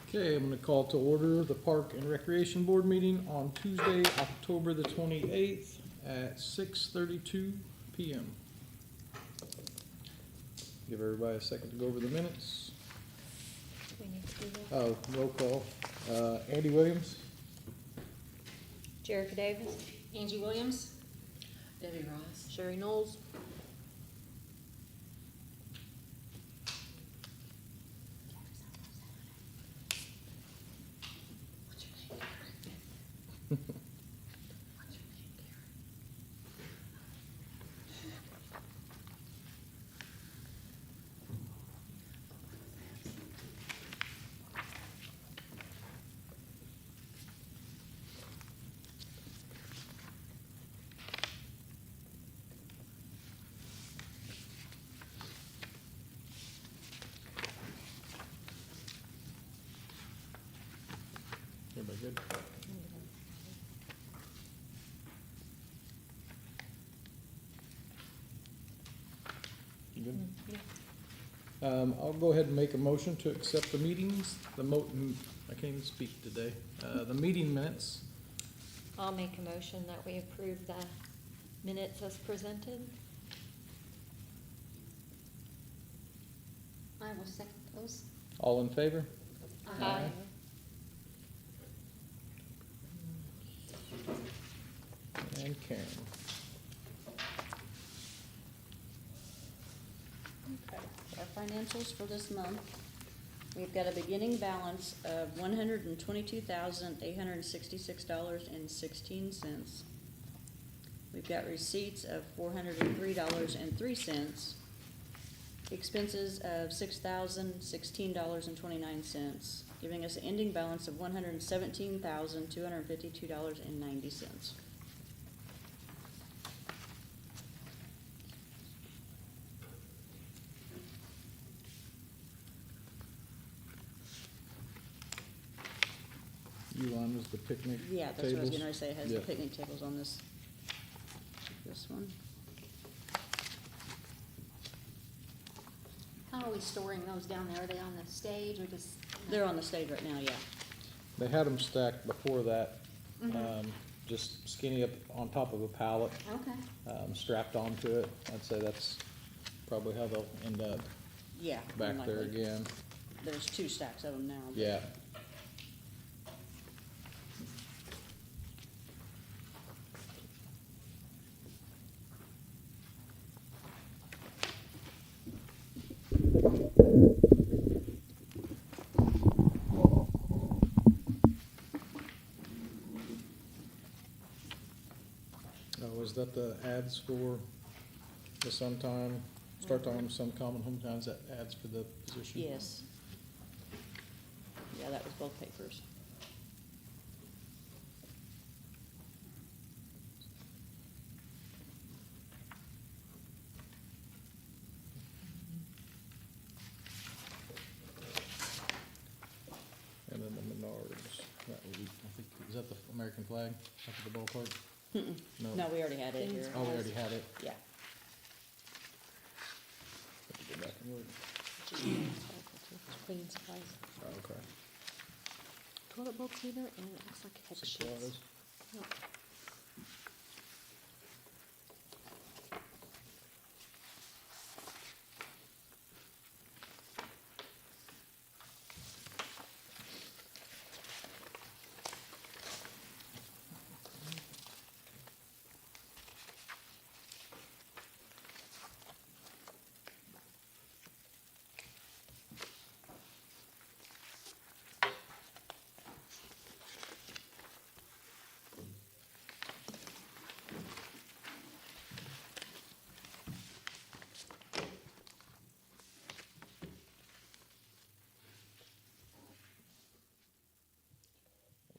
Okay, I'm gonna call to order the Park and Recreation Board meeting on Tuesday, October the 28th at 6:32 PM. Give everybody a second to go over the minutes. We need to do that. Oh, roll call. Andy Williams, Jerica Davis, Angie Williams. Debbie Ross. Sherry Knowles. What's your name, Karen? What's your name, Karen? everybody good? You good? I'll go ahead and make a motion to accept the meetings, I can't even speak today, the meeting minutes. I'll make a motion that we approve the minutes as presented. I will second those. All in favor? Aye. And Karen. Okay, our financials for this month, we've got a beginning balance of $122,866.16. We've got receipts of $403.03, expenses of $6,016.29, giving us an ending balance of $117,252.90. Uline was the picnic Yeah, that's what I was tables. gonna say, it has the Yeah. picnic tables on this one. How are we storing those down there? Are they on the stage or just? They're on the stage right now, yeah. They had them stacked before that, Mhm. just skinny up on top of a pallet, Okay. strapped onto it. I'd say that's probably how they'll end up Yeah. back more there likely. again. There's 2 stacks of them now. but- Yeah. Oh, was that the ads for the sometime, start time, some common hometimes, that ads for the position? Yes. Yeah, that was both papers. And then the Menards, that would be, I think, is that the American flag up at the ballpark? No, we already had it here. Oh, we already had it. Yeah. Have to go back and look. Cleaning supplies. Oh, okay. Toilet bowl cleaner and it looks like head sheets. Supplies. Yep.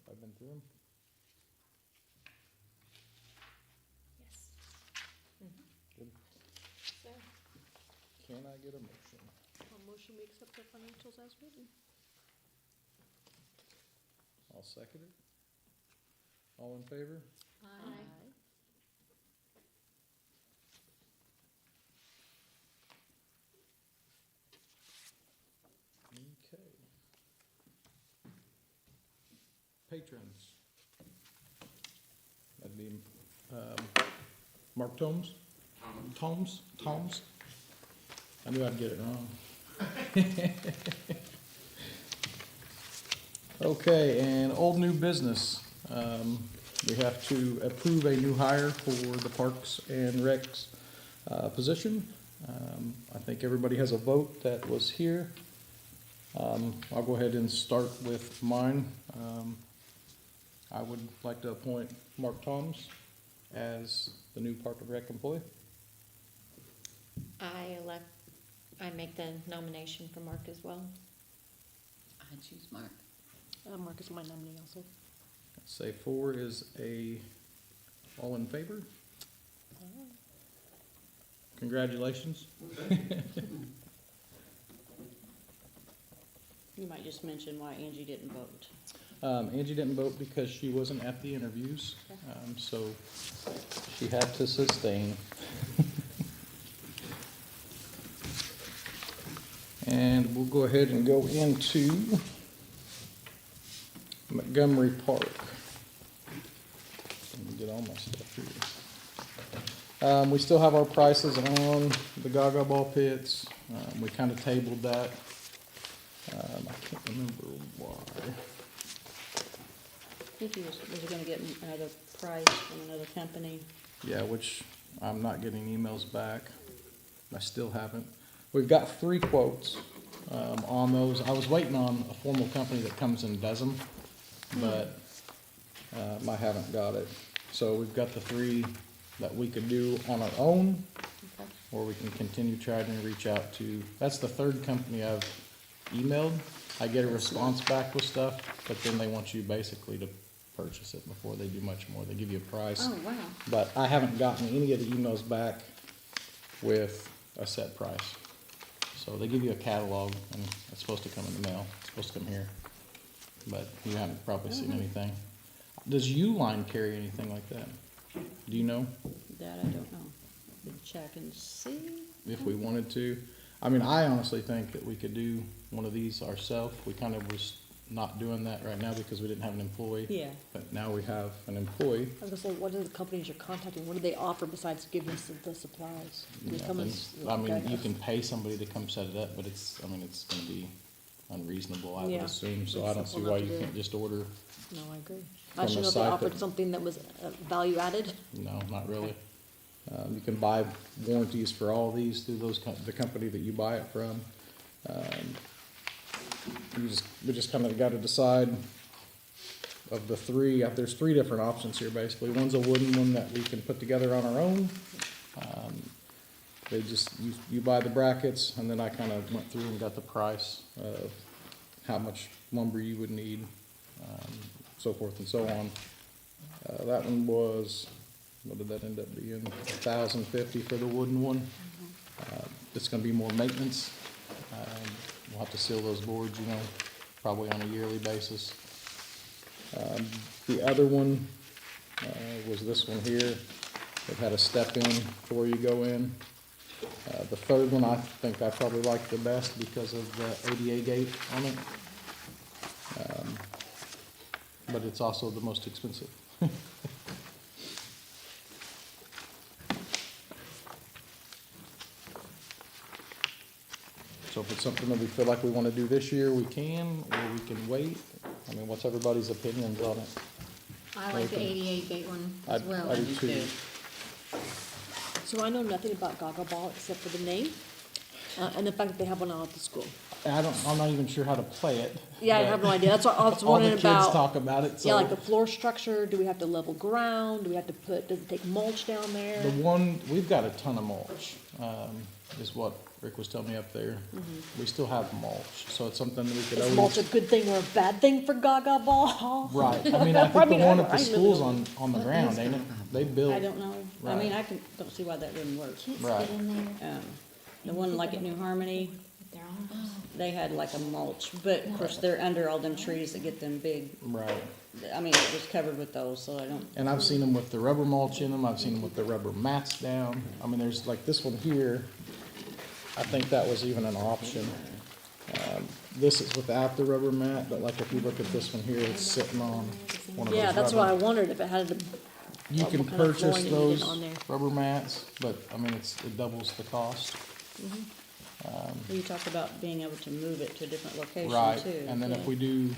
I've been through them. Yes. Good. So, Can I get a motion? a motion we accept the financials as written. I'll second it. All in favor? Aye. Okay. patrons. That'd be Mark Tomes? Tomes? I knew I'd get it wrong. Okay, and old new business. We have to approve a new hire for the Parks and Recs position. I think everybody has a vote that was here. I'll go ahead and start with mine. I would like to appoint Mark Toms as the new Park and Rec employee. I make the nomination for Mark as well. I choose Mark. Mark is my nominee also. Say 4 is all in favor. Congratulations. You might just mention why Angie didn't vote. Angie didn't vote because she wasn't at the interviews, so she had to sustain. And we'll go ahead and go into Montgomery Park. Let me get all my stuff here. We still have our prices on the Gaga Ball pits. We kind of tabled that. I can't remember why. I think he was gonna get another price from another company. Yeah, which I'm not getting emails back. I still haven't. We've got 3 quotes on those. I was waiting on a formal company that comes and does them, but I haven't got it. So we've got the 3 that we could do on our own, Okay. or we can continue trying to reach out to. That's the 3rd company I've emailed. I get a response back with stuff, but then they want you basically to purchase it before they do much more. They give you a price. Oh, wow. But I haven't gotten any of the emails back with a set price. So they give you a catalog, and it's supposed to come in the mail. It's supposed to come here. But you haven't probably seen anything. Does Uline carry anything like that? Do you know That I don't know. Could check and see. if we wanted to? I mean, I honestly think that we could do one of these ourselves. We kind of was not doing that right now because we didn't have an employee. Yeah. But now we have an employee. I was gonna say, what are the companies you're contacting? What do they offer besides giving us the supplies? Do they come and Nothing. I mean, you can pay somebody to come set it up, but it's gonna be unreasonable, I would Yeah, assume, so it's I don't see simple why enough to you do. can't just order. No, I agree. From I should a know they site offered that- something that was value added. No, not really. You can buy warranties for all these through the company that you buy it from. We just kind of got to decide of the 3. There's 3 different options here, basically. One's a wooden one that we can put together on our own. You buy the brackets, and then I kind of went through and got the price of how much lumber you would need, so forth and so on. That one was, what did that end up being? $1,050 for the wooden one. It's gonna be more maintenance. We'll have to seal those boards, probably on a yearly basis. The other one was this one here. It had a step in before you go in. The 3rd one I think I probably like the best because of the ADA gate on it. But it's also the most expensive. So if it's something that we feel like we want to do this year, we can, or we can wait. I mean, what's everybody's opinions on it? I like the Okay. 88 gate one as well. I do do too. too. So I know nothing about Gaga Ball except for the name, and the fact that they have one out at the school. And I'm not even sure how to play it. Yeah, I but have no idea. That's what I was All the wondering kids about. talk about it, so. Yeah, like the floor structure, do we have to level ground? Do we have to does it take mulch down there? The one, we've got a ton of mulch, is what Rick was telling me up there. We still have mulch, so it's something that we could Is mulch always. a good thing or a bad thing for Gaga Ball? Right, I mean, I think the one at the I really school's don't- on the ground, ain't it? They built. I don't know. I mean, Right. don't see why that wouldn't work. Kids Right. get in there. The one like at New Harmony, with their arms. they had like a mulch, but of course they're under all them trees that get them big. Right, I mean, it was covered with those, so I don't, and I've seen them with the rubber mulch in them, I've seen them with the rubber mats down. I mean, there's like this one here, I think that was even an option. This is without the rubber mat, but like if you look at this one here, it's sitting on one of those Yeah, that's why I rubber. wondered if it had the, You what can kind of purchase flooring you needed those on there. rubber mats, but I mean, it doubles the cost. You talked about being able to move it to a different location Right, too. and then if yeah. we do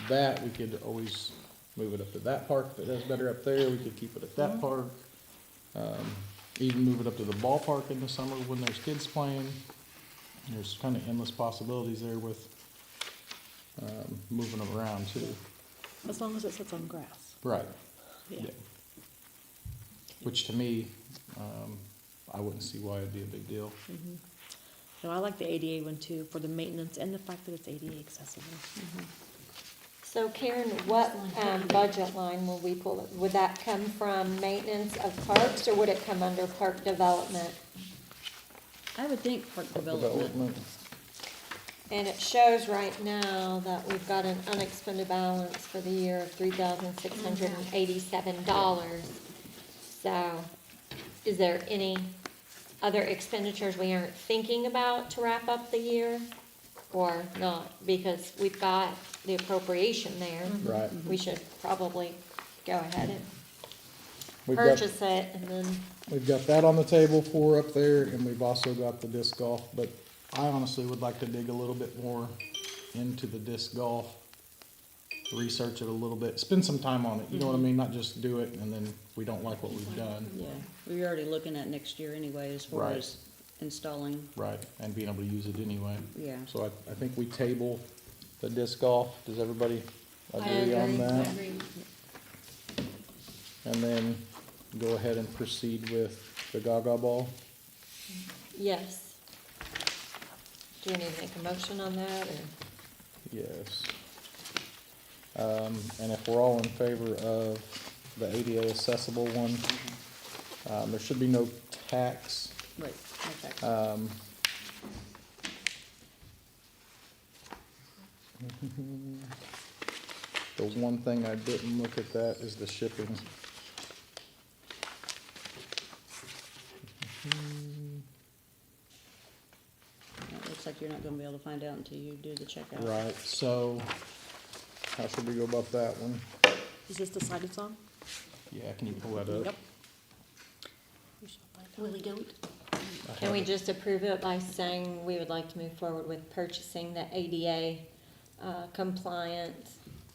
that, we could always move it up to that park. If it does better up there, we could keep it at that park. Even move it up to the ballpark in the summer when there's kids playing. There's kind of endless possibilities there with, moving them around too. as long as it sits on grass. Right, Yeah. yeah. Which to me, I wouldn't see why it'd be a big deal. No, I like the ADA one too, for the maintenance and the fact that it's ADA accessible. So Karen, what, budget line will we pull? Would that come from maintenance of parks, or would it come under park development? I would think park development. And it shows right now that we've got an unexpended balance for the year of $3,687. So, is there any other expenditures we aren't thinking about to wrap up the year? Or not? Because we've got the appropriation there. Right. We should probably go ahead and We've got- purchase it, and then, We've got that on the table for up there, and we've also got the disc golf, but I honestly would like to dig a little bit more into the disc golf, research it a little bit, spend some time on it, you know what I mean? Not just do it and then we don't like what we've done. Yeah, we're already looking at next year anyway as far Right. as installing, Right, and being able to use it anyway. yeah. So I think we table the disc golf. Does everybody I agree on agree. that? And then go ahead and proceed with the Gaga Ball. yes. Do you need to make a motion on that, or? Yes. And if we're all in favor of the ADA accessible one, there should be no tax. Right, okay. The one thing I didn't look at that is the shipping. It looks like you're not gonna be able to find out until you do the checkout. Right, so how should we go about that one? Is this the side it's on? Yeah, can you pull that up? Yep. Willie goat. Can we just approve it by saying we would like to move forward with purchasing the ADA compliant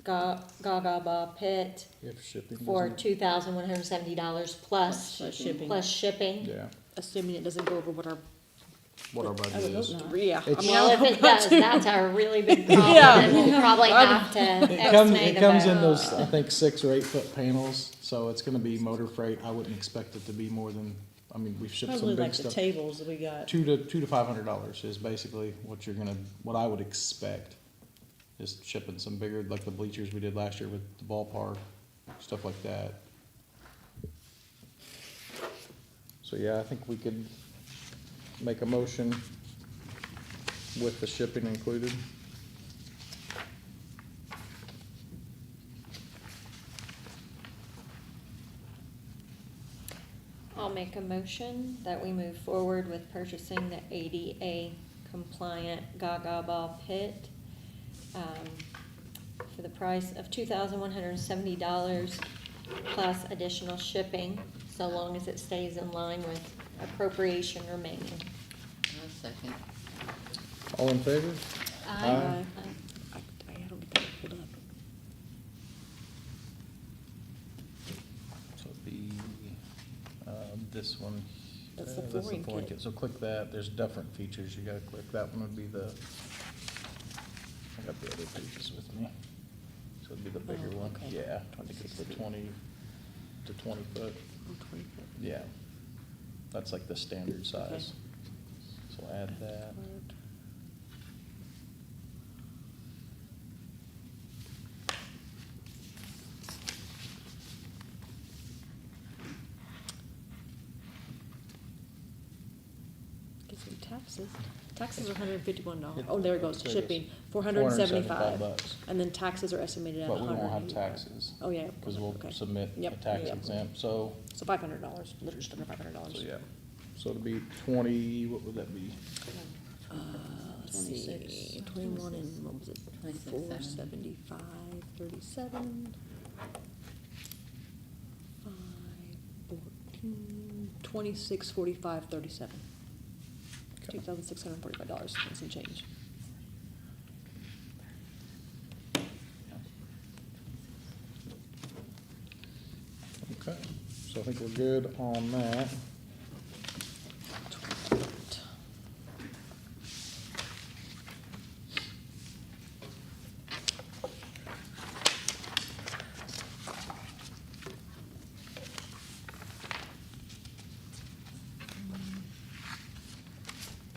Gaga Ball pit If shipping for doesn't- $2,170 plus Plus shipping. shipping? Yeah, Assuming it doesn't go over what our, what our I budget would hope is. not. yeah. I It's- mean, Well, I if would it hope not does, to. that's our really big problem, Yeah. and we'll probably have to It comes in estimate those, I about. think, 6 or 8 foot panels, so it's gonna be motor freight. I wouldn't expect it to be more than, I mean, we've shipped Probably some big like the stuff. tables that we got. $200 to $500 is basically what you're gonna, what I would expect. Just shipping some bigger, like the bleachers we did last year with the ballpark, stuff like that. So yeah, I think we could make a motion with the shipping included. I'll make a motion that we move forward with purchasing the ADA compliant Gaga Ball pit for the price of $2,170 plus additional shipping, so long as it stays in line with appropriation remaining. One second. All in favor? Aye. Aye. I don't get that pulled up. So it'd be, this one. That's the that's flooring kit. So click that, there's different features you gotta click, that one would be the, I got the other pages with me. So it'd be the bigger Oh, one, okay. yeah, I think it's the 20 to 20 foot, Oh, 20 foot. yeah. That's like the standard size. So add that. Get some taxes. Taxes are $151. Oh, there it goes, There it is. shipping, $475. $475. And then taxes are estimated at But we 100. won't have taxes, Oh, yeah. cause we'll okay. submit a Yep, tax yep. exempt, so, So $500, literally just under $500. so yeah. So it'll be 20, what would that be? Let's see, 21 and what was it? 2670. 475, 37. 5, 14, 26, 45, 37. Okay. $2,645 and some change. Okay, so I think we're good on that.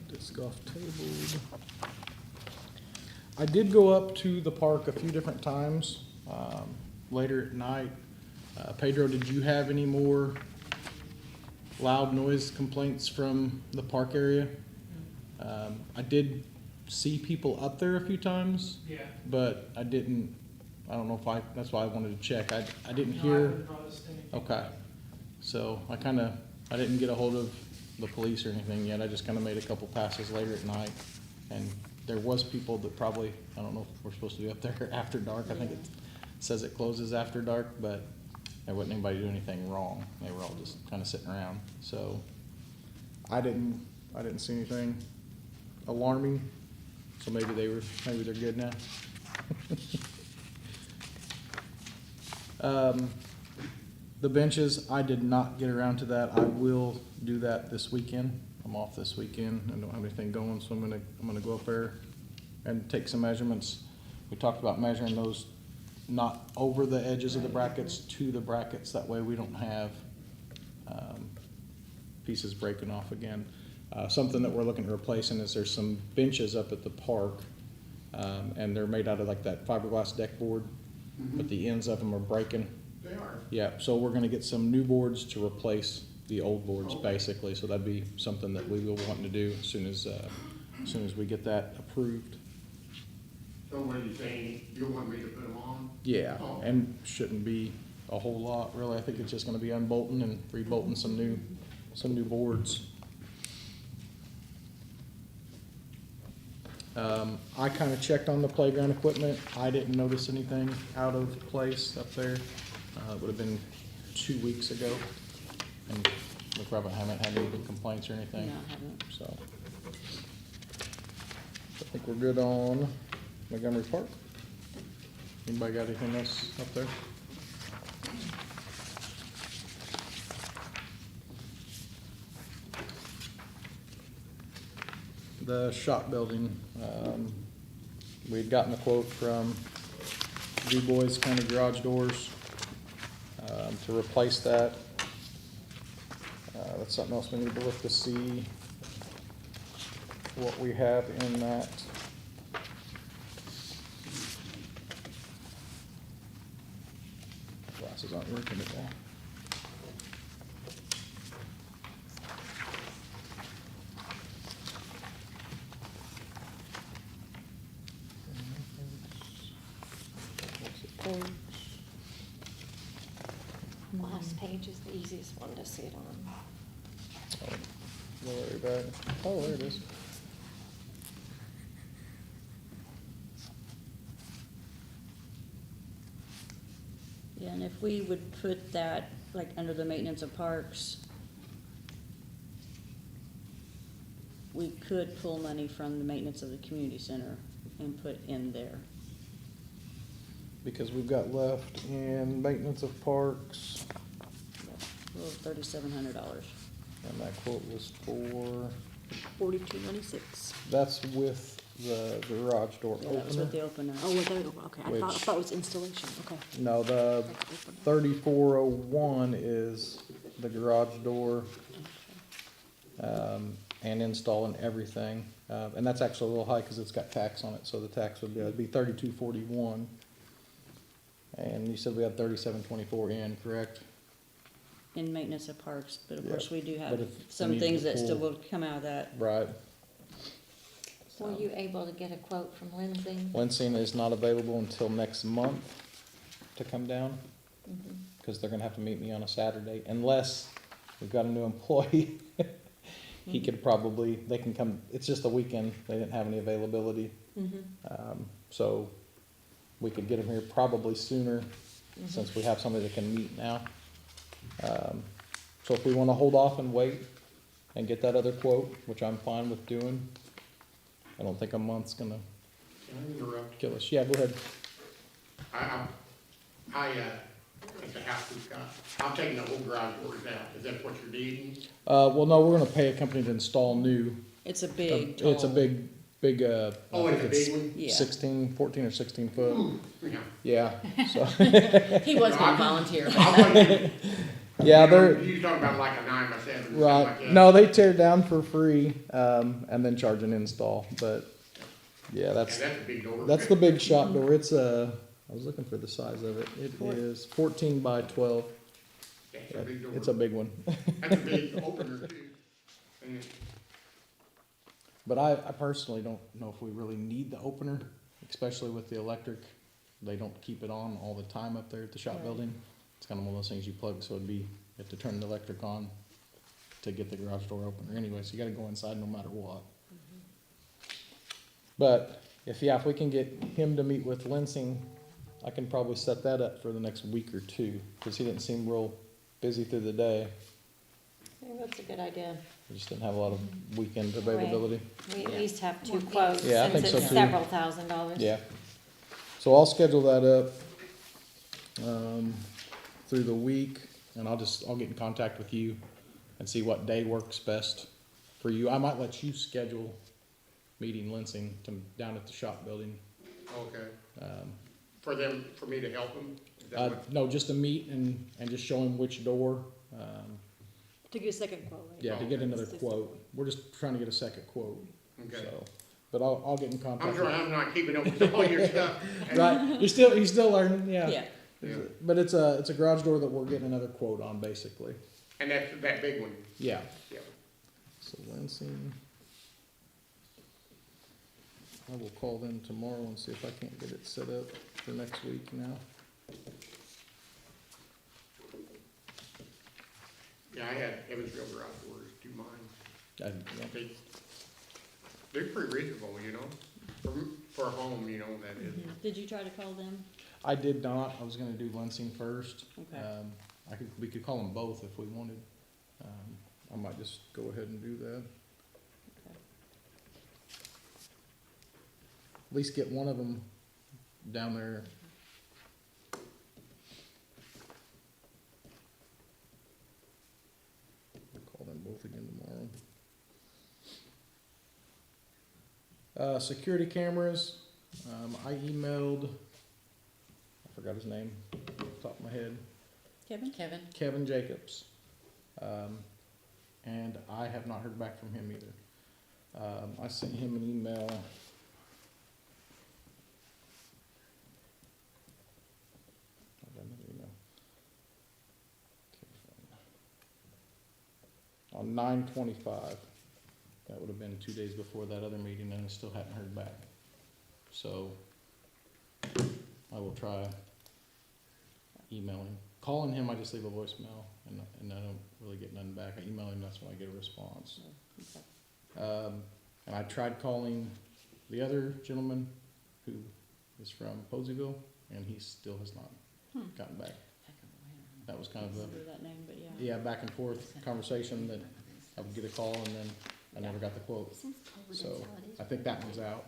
Disc golf tabled. I did go up to the park a few different times, later at night. Pedro, did you have any more loud noise complaints from the park area? I did see people up there a few times. Yeah. But I don't know if that's why I wanted to check. I didn't No, I hear. haven't noticed anything. Okay. So I didn't get a hold of the police or anything yet. I just kinda made a couple passes later at night. And there was people that probably, I don't know if we're supposed to be up there after dark. I think it says it closes after dark, but there wasn't anybody doing anything wrong. They were all just kinda sitting around. So I didn't see anything alarming. So maybe they're good now. The benches, I did not get around to that. I will do that this weekend. I'm off this weekend. I don't have anything going, so I'm gonna go up there and take some measurements. We talked about measuring those not over the edges of the brackets to the brackets. That way we don't have, pieces breaking off again. Something that we're looking to replacing is there's some benches up at the park, and they're made out of like that fiberglass deck board, but the ends of them are breaking. They are. Yeah, so we're gonna get some new boards to replace the old boards, Okay. basically, so that'd be something that we will want to do as soon as we get that approved. So what are you saying, you want me to put them on? Yeah, Oh. and shouldn't be a whole lot, really. I think it's just gonna be unbolting and rebolting some new boards. I kinda checked on the playground equipment. I didn't notice anything out of place up there. It would've been 2 weeks ago, and we probably haven't had any complaints or anything. No, I haven't. So, I think we're good on Montgomery Park. Anybody got anything else up there? The shop building, we'd gotten a quote from Du Bois County Garage Doors, to replace that. That's something else we need to look to see what we have in that. Glasses aren't working today. Last page is the easiest one to see it on. Oh, very bad. Oh, there it is. Yeah, and if we would put that, like, under the maintenance of parks, we could pull money from the maintenance of the community center and put in there. Because we've got left in maintenance of parks, $3,700. and that quote was for, $42.96. that's with the garage door Yeah, that was with the opener. opener. Oh, well, there we go, okay. I Which- thought it was installation, okay. No, the Like opener. 3401 is the garage door, and installing everything. And that's actually a little high because it's got tax on it, so the tax would be, it'd be 3241. And you said we had 3724 in, correct? In maintenance of parks, but of Yeah, course, we do but have if we some need things to that still pull- will come out of that. Right. Were you able to get a quote from Lindsay? Lansing is not available until next month to come down, because they're gonna have to meet me on a Saturday, unless we've got a new employee. he could probably, they can come, it's just a weekend, they didn't have any availability. So we could get him here probably sooner, since we have somebody that can meet now. So if we wanna hold off and wait and get that other quote, which I'm fine with doing, I don't think a month's gonna Can I interrupt? kill us. Yeah, go ahead. At the house we've got, I'm taking the whole garage doors out. Is that what you're needing? Well, no, we're gonna pay a company to install new. It's a big, It's a tall- big, Oh, I it's think a big one? Yeah. 16, 14 or 16 foot. Yeah. Yeah, so, He was No, gonna I'm- volunteer. I'm thinking, yeah, they're, you're talking about like a 9x7 or something right. like that. No, they tear down for free, and then charge an install, but, yeah, Yeah, that's that's a big door. the big shop door. It's I was looking for the size of it. It is 14 by 12. That's a big door. It's a big one. That's a big opener too. And But I personally don't know if we really need the opener, especially with the electric. They don't keep it on all the time up there at the shop Right. building. It's kind of one of those things you plug, so it'd be, you have to turn the electric on to get the garage door opener anyway, so you gotta go inside no matter what. But if we can get him to meet with Lansing, I can probably set that up for the next week or two, cause he didn't seem real busy through the day. I think that's a good idea. He just didn't have a lot of weekend availability. We at least have two Yeah. quotes, Yeah, I since think so it's too. several $1,000s. Yeah. So I'll schedule that up, through the week, and I'll get in contact with you and see what day works best for you. I might let you schedule meeting Lansing down at the shop building. Okay. Um, For me to help them? Is that what? no, just to meet and just show him which door, to get a second quote, right? yeah, to get Okay. another quote. We're just trying to get a second quote, Okay. so. But I'll get in I'm contact. sure I'm not keeping up with all your stuff. Right, you're still learning, yeah. Yeah. Yeah. But it's a garage door that we're getting another quote on, basically. And that's that big one. Yeah. Yeah. So Lansing. I will call them tomorrow and see if I can't get it set up for next week now. Yeah, I had Evansville garage doors, do mine. Yeah. They're pretty reasonable, you know, for a home, you know, that is. Did you try to call them? I did not, I was gonna do Lansing first. Okay. We could call them both if we wanted. I might just go ahead and do that. At least get one of them down there. I'll call them both again tomorrow. Security cameras, I emailed, I forgot his name, off the top of my head, Kevin? Kevin? Kevin Jacobs. And I have not heard back from him either. I sent him an email. I got another email. On 9/25. That would have been 2 days before that other meeting, and I still hadn't heard back. So I will try emailing. Calling him, I just leave a voicemail, and I don't really get none back. I email him, that's when I get a response. And I tried calling the other gentleman who is from Poseyville, and he still has not gotten back. That was kind of Remember that name, but yeah. yeah, back and forth conversation that I would get a call and then I never got the quote. So I think that one's out.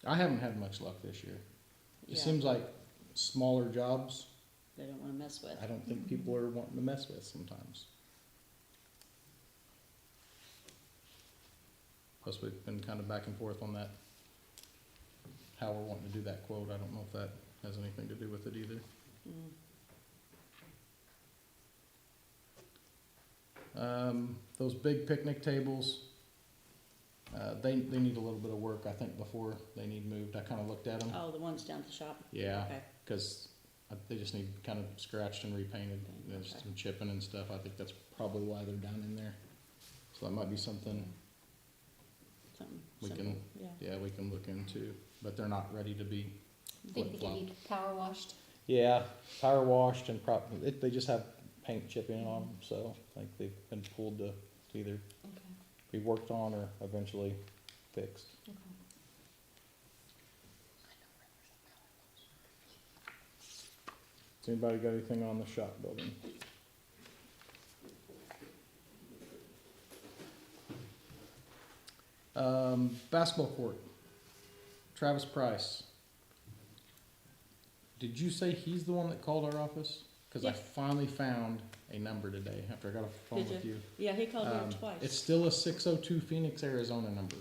I haven't had much luck this year. It Yeah. seems like smaller jobs, They don't wanna mess with. I don't think people are wanting to mess with sometimes. Plus, we've been kind of back and forth on that, how we're wanting to do that quote. I don't know if that has anything to do with it either. Those big picnic tables, they need a little bit of work, I think, before they need moved. I kind of looked at them. Oh, the ones down at the shop? Yeah, Okay. because they just need kind of scratched and repainted. There's Okay. some chipping and stuff. I think that's probably why they're down in there. So that might be something Something we simple, can, yeah. yeah, we can look into, but they're not ready to be Think they flip-flopped. need power washed? Yeah, power washed and they just have paint chipping on them, so I think they've been pulled to either Okay, be worked on or eventually fixed. okay. Has anybody got anything on the shop building? Basketball court, Travis Price. Did you say he's the one that called our office? Cause I Yes. finally found a number today after I got off the phone Did with you. Yeah, he called Um, me twice. It's still a 602 Phoenix, Arizona number,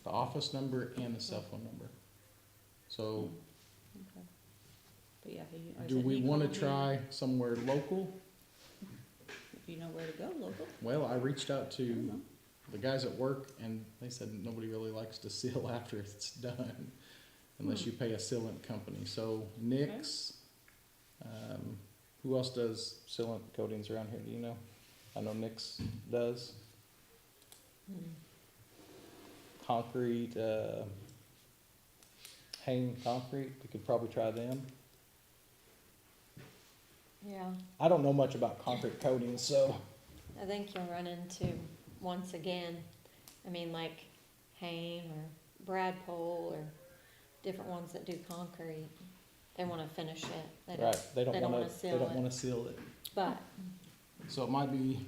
the office number and the cell phone number. So Okay. But yeah, I do said we he wanna called me. try somewhere local? If you know where to go, local. Well, I reached out I don't to know. the guys at work and they said nobody really likes to seal after it's done unless you pay a sealant company. So Nick's, who else does sealant coatings around here? Do you know? I know Nick's does. Concrete, Hain Concrete, we could probably try them. Yeah, I don't know much about concrete coatings, so. I think you'll run into, once again, I mean, like Hain or Brad Pole or different ones that do concrete. They wanna finish it. They don't- Right, they don't wanna, they seal don't it. wanna seal it. But, So it might be,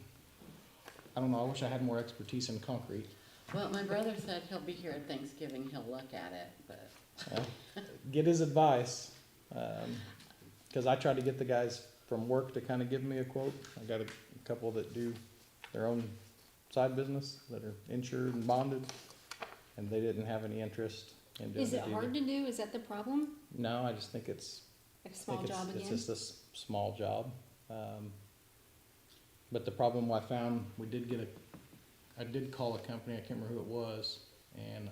I don't know, I wish I had more expertise in concrete. Well, my brother said he'll be here at Thanksgiving, he'll look at it, but Get his advice, cause I tried to get the guys from work to kinda give me a quote. I got a couple that do their own side business that are insured and bonded, and they didn't have any interest in doing it Is it either. hard to do? Is that the problem? No, I just think it's, Like a I small think job it's again? just a small job. But the problem I found, I did call a company, I can't remember who it was, and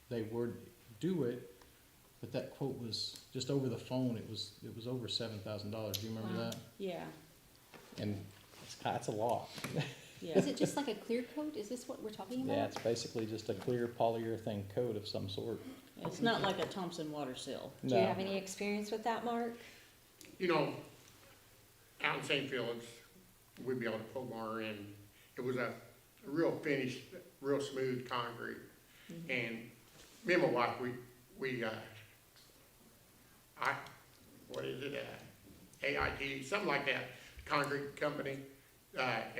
they would do it, but that quote was just over the phone, it was over $7,000. Do you remember Wow. that? Yeah, And that's a lot. yeah. Is it just like a clear coat? Is this what we're talking about? Yeah, it's basically just a clear polyurethane coat of some sort. It's not like a Thompson water seal. do you No. have any experience with that, Mark? You know, out in St. Phillips, we'd be able to put more in. It was a real finished, real smooth concrete. And me and my wife, what is it, AIT, something like that, concrete company, like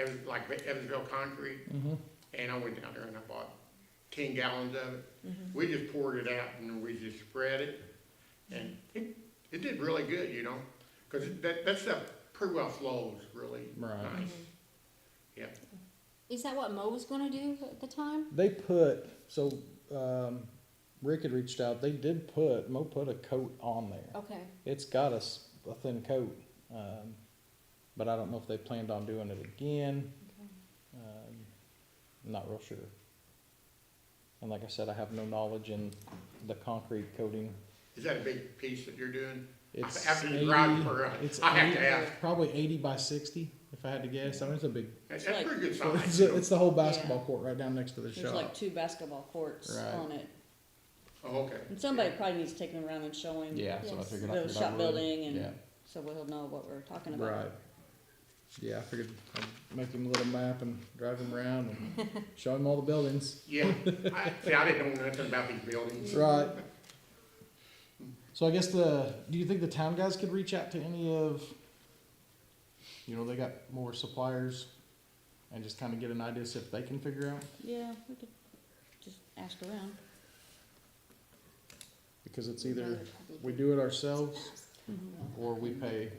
Evansville Concrete. And I went down there and I bought 10 gallons of it. We just poured it out and we just spread it. And it did really good, you know, because that stuff pretty well flows really Right. nice. Yeah. Is that what Mo was gonna do at the time? They Rick had reached out, Mo put a coat on there. Okay. It's got a thin coat, but I don't know if they planned on doing it again. I'm not real sure. And like I said, I have no knowledge in the concrete coating. Is that a big piece that you're doing? It's After the 80 garage for, it's I have 80 to ask. Probably 80 by 60, if I had to guess. I mean, it's a big, That's like- pretty good it's, size. it's the whole basketball court right down next to the There's like shop. 2 basketball courts Right. on it. Oh, okay. And somebody probably needs to take them around and show him. Yeah, so I Yes. figured I The figured I shop would. building Yeah. and so we'll know what we're talking about. Right. Yeah, I figured I'd make him a little map and drive him around and show him all the buildings. Yeah, I didn't know nothing about these buildings. Right. So I guess do you think the town guys could reach out to any of, they got more suppliers and just kind of get an idea, see if they can figure out? Yeah, we could just ask around. Because it's either we do it ourselves or we pay.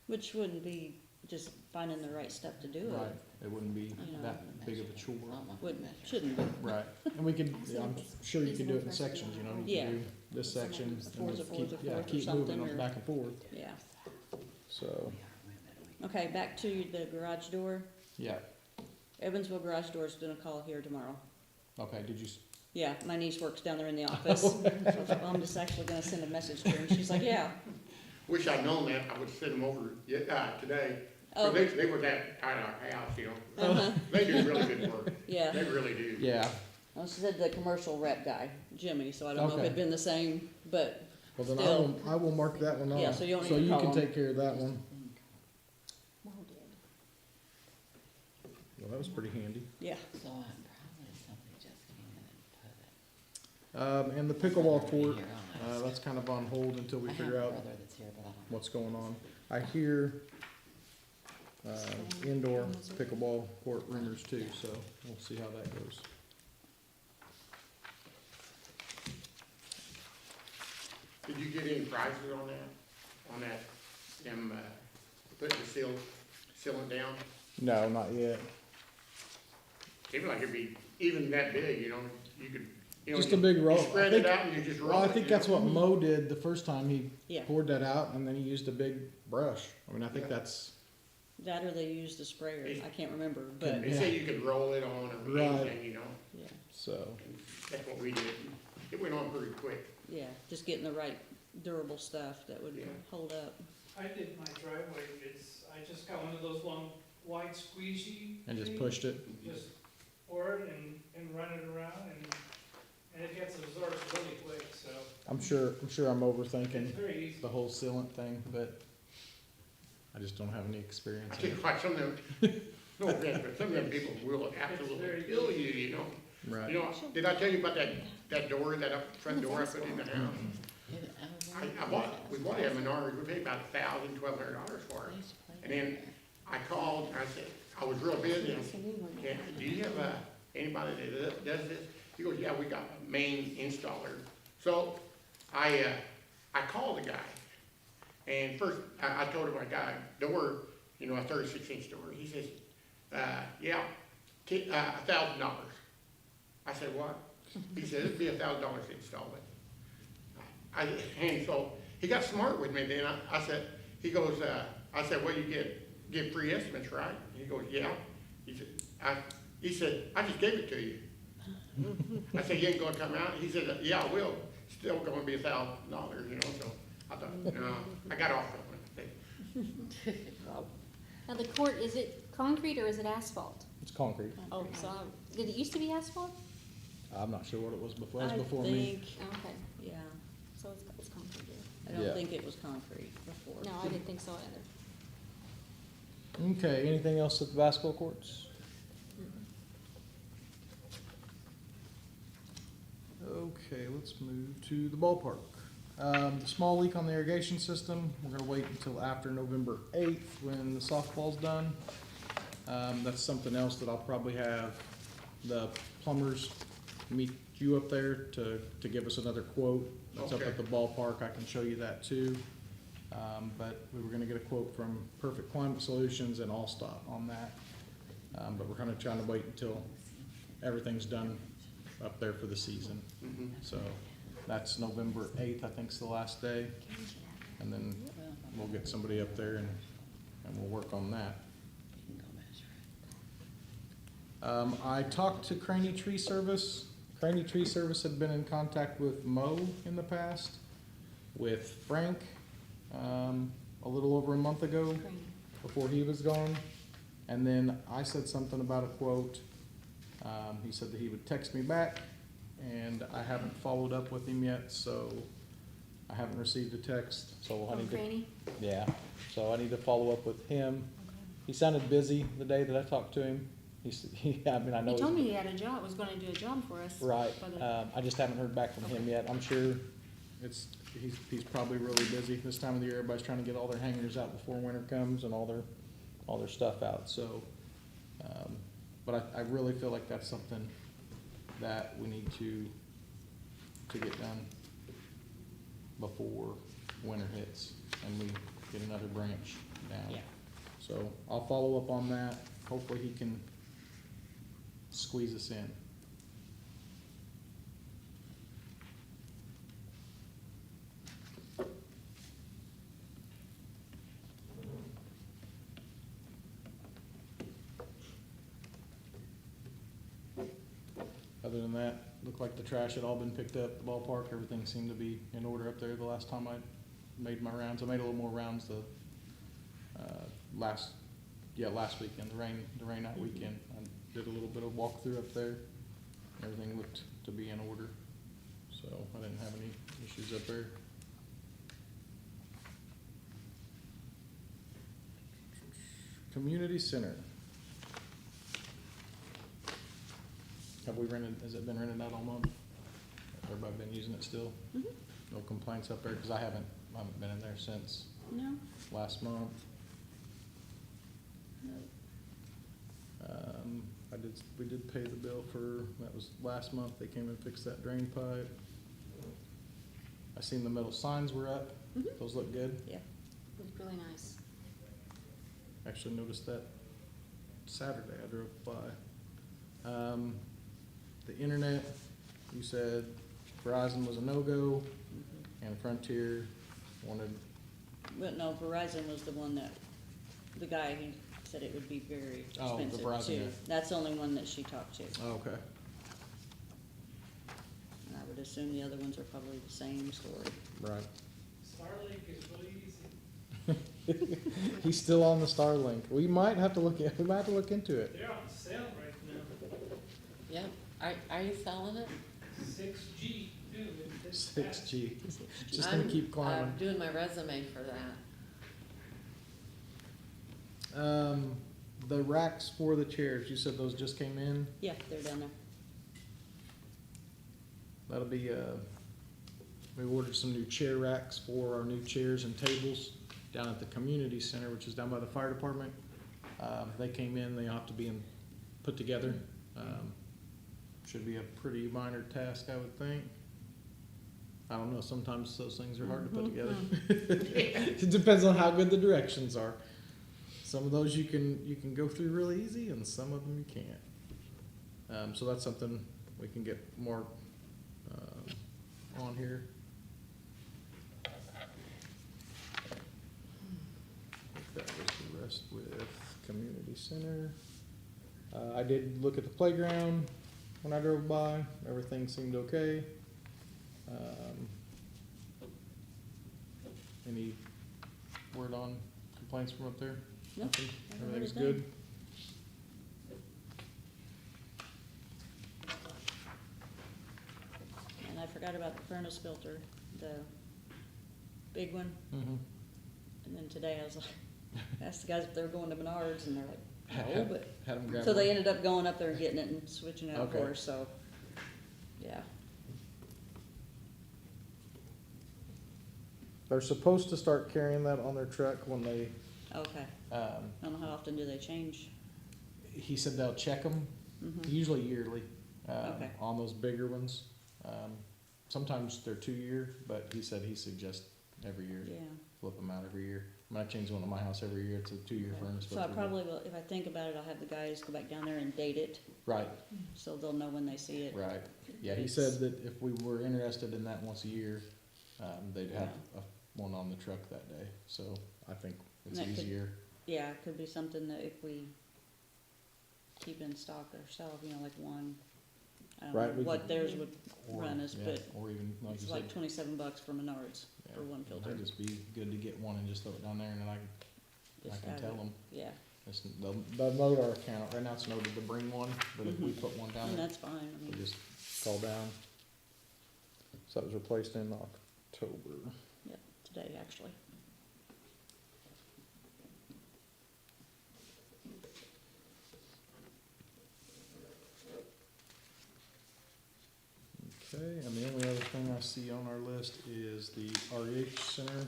Which wouldn't be just finding the right stuff to do Right. it. It wouldn't be You know. that big of a chore. Shouldn't be. Right. And we could, I'm sure you could do it in sections, you Yeah. could do this section. and Fours or keep- fours or yeah, fours or keep moving something, them or- back and forth. Yeah. So, Okay, back to the garage door. yeah. Evansville garage door's gonna call here tomorrow. Okay, did you, Yeah, my niece works down there in the office. So I was like, well, I'm just actually gonna send a message to her. And she's like, yeah. Wish I'd known that, I would send them over today. Oh. They were at our house, you know. Uh-huh. They do really good work. Yeah. They really do. yeah. Well, she said the commercial rep guy, Jimmy, so I don't know if Okay. it'd been the same, but Well, then Still. I will mark that one off. Yeah, so you don't need So to you call can them. take care of that one. Mo did. Well, that was pretty handy. Yeah. So probably somebody just came in and put it. And the pickleball court, Here, I'll ask. that's kind of on hold until we I have figure a out brother that's here, but I don't know. what's going on. I hear, indoor pickleball court rumors too, so we'll see how that goes. Did you get any prices on that? On that, them, putting the sealant down? No, not yet. Seems like it'd be even that big, you know, you could, you know. Just a big roll. You spread I think- it out and you just roll it. Well, I think you that's know? what Mo did the first time. He Yeah. poured that out and then he used a big brush. I mean, I think Yeah. that's, That or they used the sprayer, I can't remember, but, They say you could roll it on or Right. anything, you know, yeah, so, and that's what we did. It went on pretty quick. yeah, just getting the right durable stuff that would Yeah. hold up. I did my driveway, I just got one of those long, wide squeegee. and just things, pushed it. Just pour it and run it around, and it gets absorbed really quick, so I'm sure I'm overthinking it's very easy. the whole sealant thing, but I just don't have any experience I in tell it. you what, some of them, no offense, but some of them people will absolutely kill you, you know? Right. You know, did I tell you about that door, that front door I put in the house? We bought it at Menards, we paid about $1,000–1,200 for it. And then I called, and I said, I was real busy, I said, "Yeah, do you have, anybody that does this?" He goes, "Yeah, we got a main installer." So I called the guy, and first, I told him, I got a door, you know, a 36-inch door. He says, yeah, $1,000. I said, "What?" He said, "It'd be $1,000 to install it." And so he got smart with me then. I said, he goes, I said, "Well, you get free estimates, right?" He goes, "Yeah." He said, "I just gave it to you." I said, "You ain't gonna come out?" He said, "Yeah, I will. Still gonna be $1,000, you know." So I thought, no, I got off that one. Now, the court, is it concrete or is it asphalt? It's concrete. Oh, so, did it used to be asphalt? I'm not sure what it was before. It was I before me. think, Okay, yeah, so it's concrete. I don't Yeah. think it was concrete before. No, I didn't think so either. Okay, anything else at the basketball courts? Okay, let's move to the ballpark. The small leak on the irrigation system, we're gonna wait until after November 8th when the softball's done. That's something else that I'll probably have the plumbers meet you up there to give us another quote. That's up Okay. at the ballpark, I can show you that too. But we were gonna get a quote from Perfect Climate Solutions and Allstott on that. But we're kinda trying to wait until everything's done up there for the season. Mhm. So that's November 8th, I think is the last day. And then we'll get somebody up there and we'll work on that. I talked to Craney Tree Service. Craney Tree Service had been in contact with Mo in the past, with Frank, a little over a month ago, before he was gone. And then I said something about a quote. He said that he would text me back, and I haven't followed up with him yet, so I haven't received a text, so I From need to. Granny? Yeah, so I need to follow up with him. He sounded busy the day that I talked to him. I mean, I know. He told he's- me he had a job, was gonna do a job for us. Right, for the- I just haven't heard back from him yet. I'm sure he's probably really busy. This time of the year, everybody's trying to get all their hangers out before winter comes and all their stuff out, so. But I really feel like that's something that we need to get done before winter hits and we get another branch down. Yeah. So I'll follow up on that. Hopefully he can squeeze us in. Other than that, looked like the trash had all been picked up at the ballpark. Everything seemed to be in order up there the last time I made my rounds. I made a little more rounds the last weekend, the rain night weekend. I did a little bit of walkthrough up there. Everything looked to be in order, so I didn't have any issues up there. Community center. Have we rented, has it been rented out all month? Everybody been using it still? Mhm. No complaints up there, cause I haven't been in there since No? last month. No. We did pay the bill for, that was last month, they came and fixed that drain pipe. I seen the metal signs were up, Mhm. those look good. Yeah. It's really nice. Actually noticed that Saturday I drove by. The internet, you said Verizon was a no-go, and Frontier wanted, But no, Verizon was the one that, the guy, he said it would be very Oh, the expensive Verizon too. guy. That's the only one that she talked to. oh, okay. And I would assume the other ones are probably the same story. Right. Starlink is really easy. He's still on the Starlink. We might have to look into it. They're on sale right now. Yeah, are you selling it? 6G too. It's fast. 6G. Just gonna keep climbing. I'm doing my resume for that. The racks for the chairs, you said those just came in? Yeah, they're down there. That'll be, we ordered some new chair racks for our new chairs and tables down at the community center, which is down by the fire department. They came in, they ought to be put together. Should be a pretty minor task, I would think. I don't know, sometimes those things are hard to put together. It depends on how good the directions are. Some of those you can go through really easy, and some of them you can't. So that's something we can get more on here. That was the rest with community center. I did look at the playground when I drove by. Everything seemed okay. Any word on complaints from up there? No, Nothing? haven't heard a Everything's thing. good? And I forgot about the furnace filter, the big one. Mm-hmm. And then today I was like, asked the guys if they were going to Menards, and they're like, no, but, Had them grab so they one. ended up going up there and getting it and switching it out Okay. for us, so, yeah. They're supposed to start carrying that on their truck when they, Okay. I don't know how often do they change? he said they'll check them, Mhm. usually yearly, Okay. on those bigger ones. Sometimes they're 2-year, but he said he suggests every year, Yeah. flip them out every year. I mean, I change one at my house every year, it's a 2-year Okay. furnace. So I filter. probably will, if I think about it, I'll have the guys go back down there and date it, Right, so they'll know when they see it. right. Yeah, he It's- said that if we were interested in that once a year, they'd have one on the truck that day, so I think it's And that could- easier. Yeah, it could be something that if we keep in stock ourselves, like one, I Right, don't we know what could- theirs would Or- run us, yeah, but or even, like it's you like said, $27 for Menards yeah, for one filter. it'd just be good to get one and just throw it down there, and then I Just can have tell it. them. Yeah, They'll note our account, right now it's noted to bring one, but if we Mhm. put one down and there, that's fine, I we mean, just call down. So that was replaced in October. yeah, today, actually. Okay, and the only other thing I see on our list is the REH Center.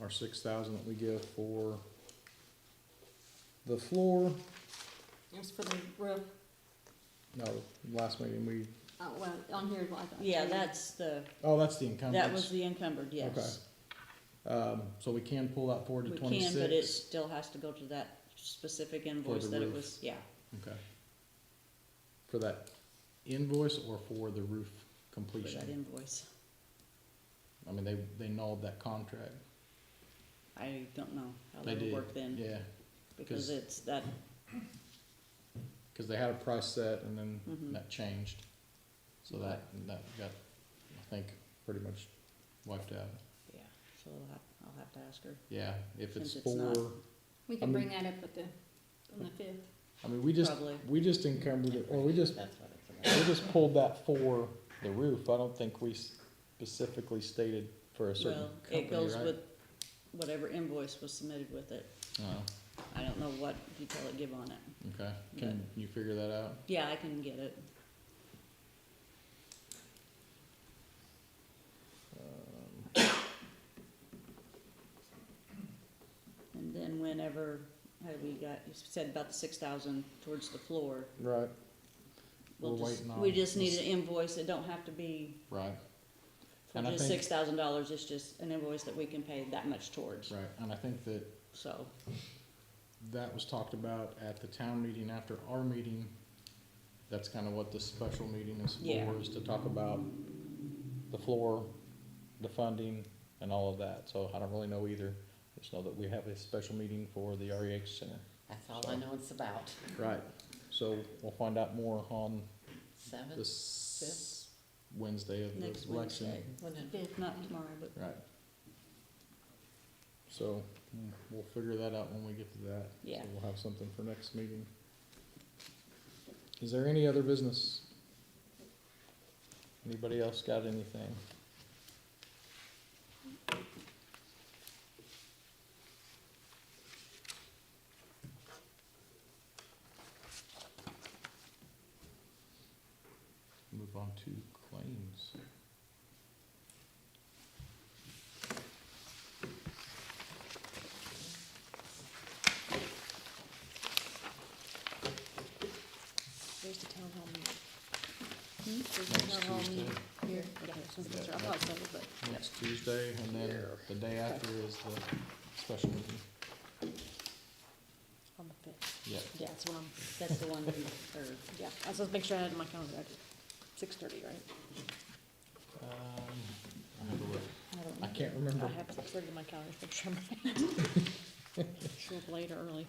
Our 6,000 that we give for the floor. It's for the roof. No, last meeting we, Oh, well, on here, I thought. Yeah, that's the, that's the encumbrance. that was the encumbered, yes. So we can pull that forward to We 26. can, but it still has to go to that specific invoice the that it roof. was, yeah, Okay. For that invoice or for the roof for completion? that invoice. I mean, they nulled that contract. I don't know how They that would did, work then, yeah, because 'cause- it's that, because they had a price set and then Mhm. that changed. So that got, I think, pretty much wiped out. yeah, so I'll have to ask her. Yeah, if it's Since it's not- for, We I can mean- bring that up on the 5th. I mean, we just Probably. encumbered it, or we just That's what it's about. We just pulled that for the roof. I don't think we specifically stated for a certain Well, company, it goes right? with whatever invoice was submitted with it. Oh, I I don't know what detail it give on it. Okay, can you figure that out? Yeah, I can get it. And then whenever, how we got, you said about the 6,000 towards the floor. Right, We'll We're just, waiting on we just need this- an invoice, it don't have to be right, for And I just think- $6,000, it's just an invoice that we can pay that much towards, right, and I think that so. that was talked about at the town meeting after our meeting. That's kind of what this special meeting is Yeah. for, is to talk about the floor, the funding, and all of that. So I don't really know either. Just know that we have a special meeting for the REH Center. That's all I know it's about. Right. So we'll find out more on Seven, this Wednesday of Next the election. Wednesday. wasn't Not tomorrow, but Right. So we'll figure that out when we get to that. Yeah. So we'll have something for next meeting. Is there any other business? Anybody else got anything? Move on to claims. There's the town hall meeting. There's the Next town hall Tuesday. meeting here. Yeah, so that's right. I thought so, but Next Tuesday, and then the day after is the special meeting. on the fifth. Yeah. Yeah, that's what I'm, that's the one, or, yeah, I was supposed to make sure I had it in my calendar. 6:30, right? I have to look. I don't I know. can't remember. I have 6:30 in my calendar, make sure I'm show up late or early.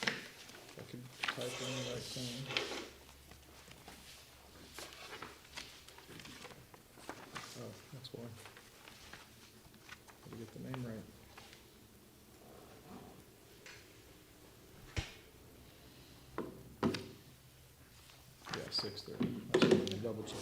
I could type in the right thing. Oh, that's why. Gotta get the name right. Yeah, 6:30. I just wanted to double check.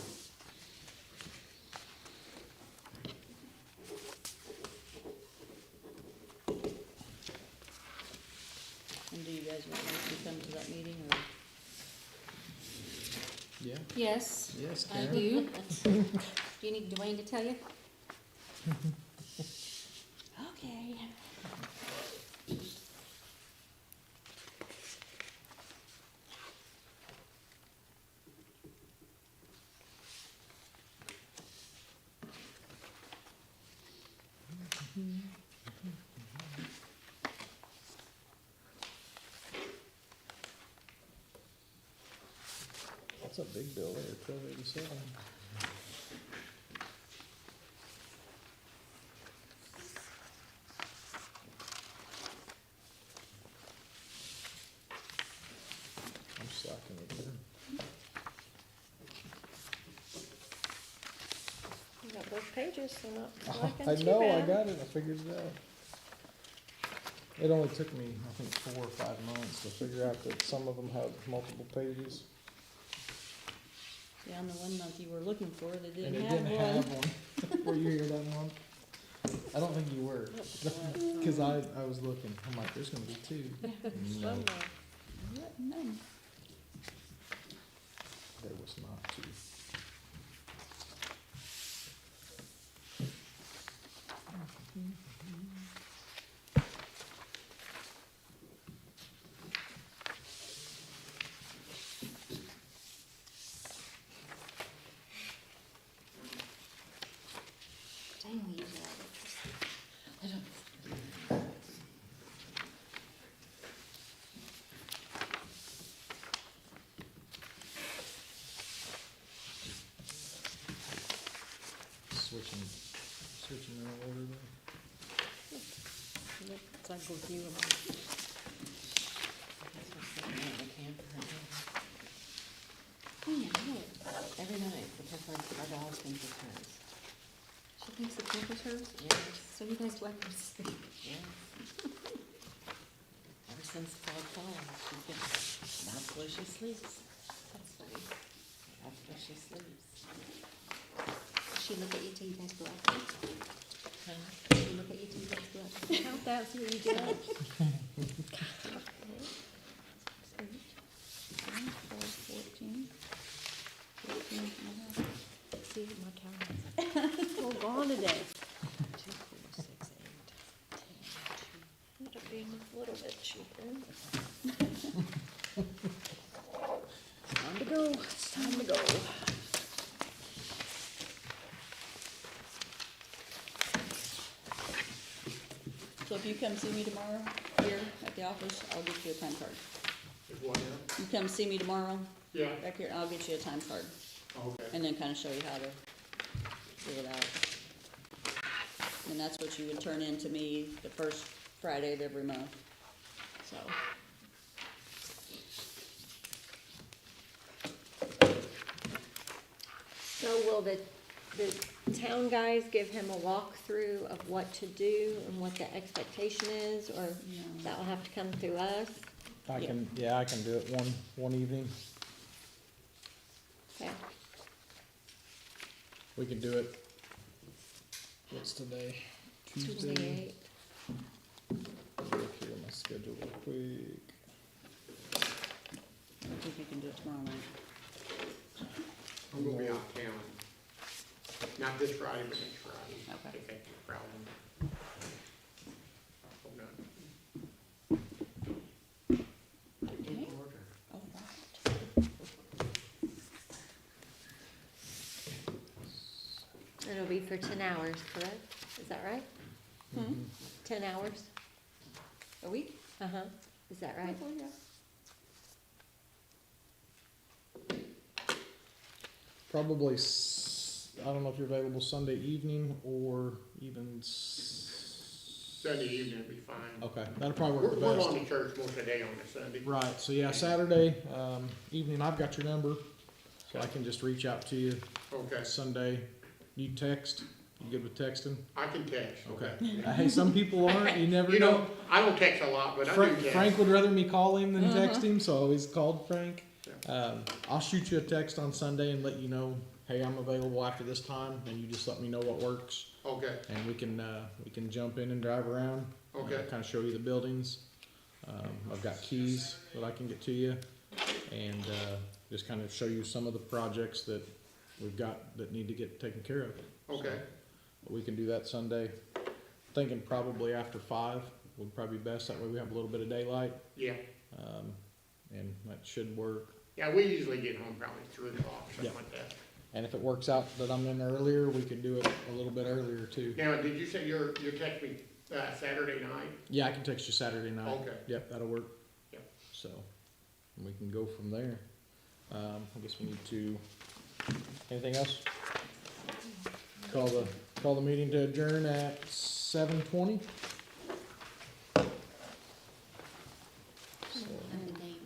And do you guys want me to come to that meeting, or? Yeah. Yes, Yes, I Karen. do. Do you need Dwayne to tell you? Okay. That's a big bill there, 1287. I'm slacking it here. You got both pages, so not I know, I got it, I figured it out. It only took me, I think, 4 or 5 months to figure out that some of them have multiple pages. Yeah, on the one month you were looking for, they And didn't it have didn't one. have one. Were you here that month? I don't think you were. Cause I was looking, I'm like, there's gonna be 2. No, No. there was not 2. Dang, we usually have it. I don't. Switching in order there. So I go with you and Oh, yeah, I know. Every night, because our dog's been with hers. She thinks the camper's hers, Yes, so you guys let her sleep. yes. Ever since fall, she's been, that's where she sleeps. That's funny. she sleeps. Does she look at you till you guys go out? Does she look at you till you guys go out? Count that, see what you get. 14, 15, See, my calendar. All gone today. 2, 4, 6, 8, 10, It'll be a little bit cheaper. Time to go, it's time to go. So if you come see me tomorrow here at the office, I'll get you a time card. If what now? You come see me tomorrow Yeah, back here, I'll get you a time card okay. and then kinda show you how to fill it out. And that's what you would turn in to me the first Friday of every month, so. So will the town guys give him a walkthrough of what to do and what the expectation is, or No. that will have to come through us? I can do it one evening. Okay. We can do it. What's today? Tuesday. 28. Look here at my schedule real quick. I think you can do it tomorrow night. I'm gonna be out of town. Not this Friday, but next Friday. Okay. Effective Friday. Hope not. Oh, right. It'll be for 10 hours, correct? Is that right? 10 hours? A week? Uh-huh. Is that right? Oh, yeah. Probably, I don't know if you're available Sunday evening or even, Sunday evening will be fine. okay, that'll probably We're work the going best. to church most of the day on a Sunday. Right, so yeah, Saturday, evening, I've got your number, so I can just reach out to you. Okay, Sunday, you text, you good with texting? I can text, okay. Hey, some people aren't, you never You know. know, I don't text a lot, but I do Frank, text. Frank would rather me call him than text him, so I always called Frank. I'll shoot you a text on Sunday and let you know, hey, I'm available after this time, and you just let me know what works, Okay, and we can jump in and drive around. Okay. Kind of show you the buildings. I've got keys that I can get to you, and just kind of show you some of the projects that we've got that need to get taken care of. okay, We can do that Sunday. Thinking probably after 5 would probably be best. That way we have a little bit of daylight, yeah. and that should work. Yeah, we usually get home probably 3 o'clock, something Yeah. like that. And if it works out that I'm in earlier, we could do it a little bit earlier too. Now, did you say you're text me, Saturday night? Yeah, I can text you Saturday night. Okay. Yep, that'll work. Yep. So, and we can go from there. I guess we need to, anything else? Call the meeting to adjourn at 7:20.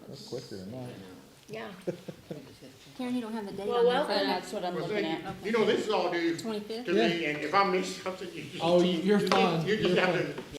That's quicker than mine. Yeah. Karen, you don't have the date Well, on there. welcome. And that's what I'm Well, looking thank at. you. You know, this is all due to 25th? me, and if I miss something, you just. Oh, you're you fine. just You're have fine. to